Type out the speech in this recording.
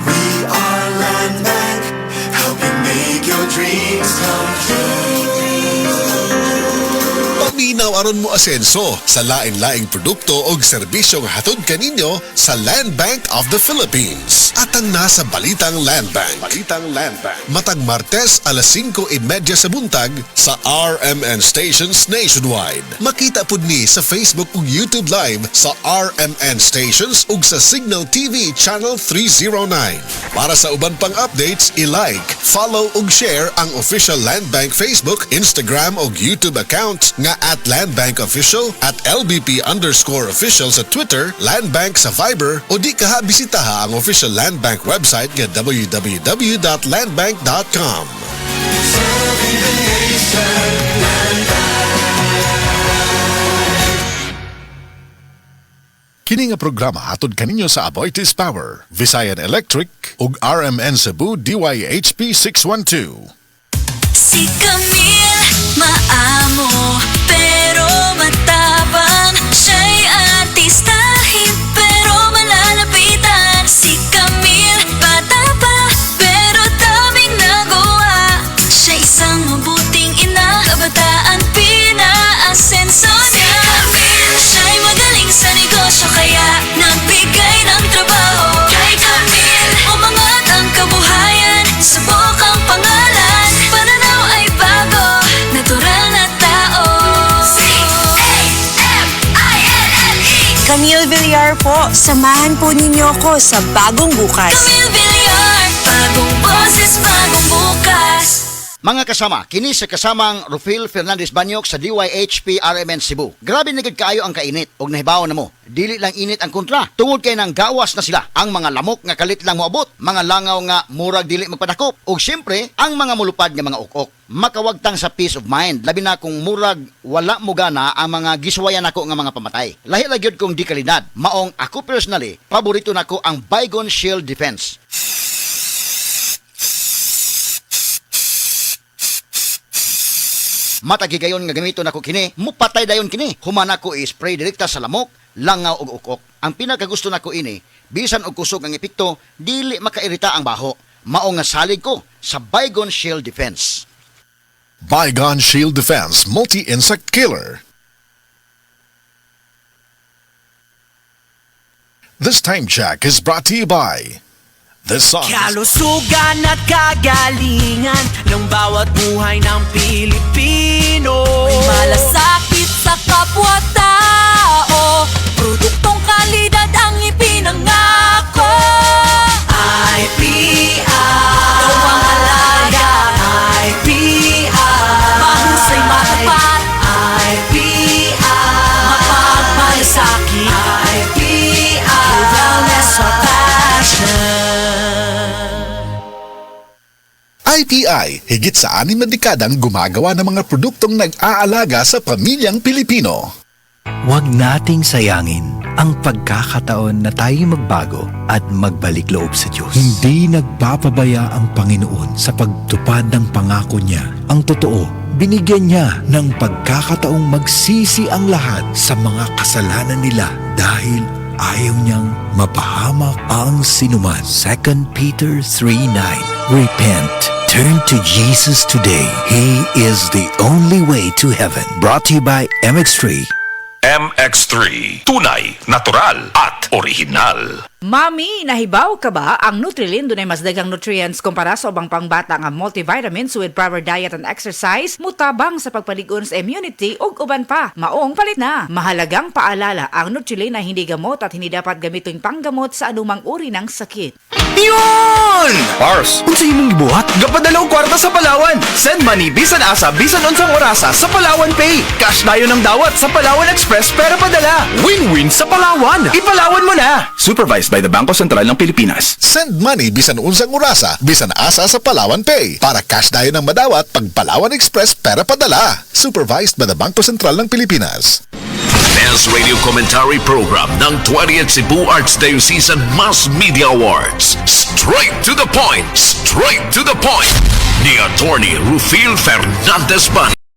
We are Land Bank, helping make your dreams come true. Paminaw aron mo asenso sa lain-laing produkto o serbisyong hatod kaninyo sa Land Bank of the Philippines. At ang nasa Balitang Land Bank. Matag Martes alas 5:30 sa buntag sa RMN stations nationwide. Makita pud ni sa Facebook ug YouTube Live sa RMN stations ug sa Signal TV Channel 309. Para sa uban pang updates, i-like, follow ug share ang official Land Bank Facebook, Instagram ug YouTube account nga @Land Bank Official, @LBP_official sa Twitter, Land Bank sa Viber o di kaha bisitaha ang official Land Bank website nga www.landbank.com. Serving the nation, Land Kini nga programa hatod kaninyo sa Aboitiz Power, Visayan Electric ug RMN Cebu DYHP 612. Si Camille, maamo, pero matapang. Siya'y artistahin, pero malalapitan. Si Camille, bata pa, pero daming nagawa. Siya isang mabuting ina, kabataan pinaasenso niya. Si Camille, siya'y magaling sa negosyo, kaya nagbigay ng trabaho. Kay Camille, umangat ang kabuhayan, subok ang pangalan. Pananaw ay bago, natural na tao. C-A-M-I-L-L-E Camille Villar po, samahan po ninyo ko sa bagong bukas. Camille Villar, bagong boses, bagong bukas. Mga kasama, kini sa kasamang Rufil Fernandez Banyok sa DYHP RMN Cebu. Grabe na gid kaayo ang kainit og nahibaw na mo. Dili lang init ang kontra, tungod kay nang gawas na sila. Ang mga lamok nga kalit lang moabot, mga langaw nga murag dili magpadakop, ug syempre ang mga mulupad nga mga ukok. Makawagtang sa peace of mind, labi na kung murag wala mo gana ang mga giswayan nako nga mga pamatay. Lahi ra gyud kong di kalidad. Maong ako personally, paborito nako ang Baygon Shield Defense. Matagigayon nga gamito nako kini, mupatay dayon kini. Humana ko i-spray direkta sa lamok, langaw ug ukok. Ang pinakagusto nako ini, bisan og kusog ang epekto, dili makairita ang baho. Mao nga salig ko sa Baygon Shield Defense. Baygon Shield Defense Multi-Insect Killer. This time check is brought to you by this song. Kalusugan at kagalingan ng bawat buhay ng Pilipino. May malasakit sa kapwa-tao, produktong kalidad ang ipinangako. IPI, Gawang alaga, IPI, mahusay matapat, IPI, mapagmalasakit, IPI, wellness or passion. IPI, higit sa 6 na dekadang gumagawa ng mga produktong nag-aalaga sa pamilyang Pilipino. Huwag nating sayangin ang pagkakataon na tayo magbago at magbalik loob sa Diyos. Hindi nagpapabaya ang Panginoon sa pagtupad ng pangako niya. Ang totoo, binigyan niya ng pagkakataong magsisi ang lahat sa mga kasalanan nila dahil ayaw niyang mapahamak ang sinuman. 2 Peter 3:9. Repent. Turn to Jesus today. He is the only way to heaven. Brought to you by MX3. MX3, tunay, natural at original. Mami, nahibaw ka ba? Ang Nutrilin dunay mas daghang nutrients kumpara sa ubang pangbata nga multivitamins with proper diet and exercise, mutabang sa pagpalig-on sa immunity ug uban pa. Maong palit na. Mahalagang paalala, ang Nutrilin ay hindi gamot at hindi dapat gamitin panggamot sa anumang uri ng sakit. Yun! Pars, Unsa imong gibuhat? Gapadalaw kwarta sa Palawan. Send money bisan asa bisan unsang orasa sa Palawan Pay. Cash dayon ng dawat sa Palawan Express pera padala. Win-win sa Palawan. Ipalawan mo na. Supervised by the Bangko Sentral ng Pilipinas. Send money bisan unsang orasa, bisan asa sa Palawan Pay. Para cash dayon ng madawat pag Palawan Express pera padala. Supervised by the Bangko Sentral ng Pilipinas. Best Radio Commentary Program ng 20th Cebu Arts Diocesan Mass Media Awards. Straight to the point. Straight to the point. Ni Attorney Rufil Fernandez Banyok.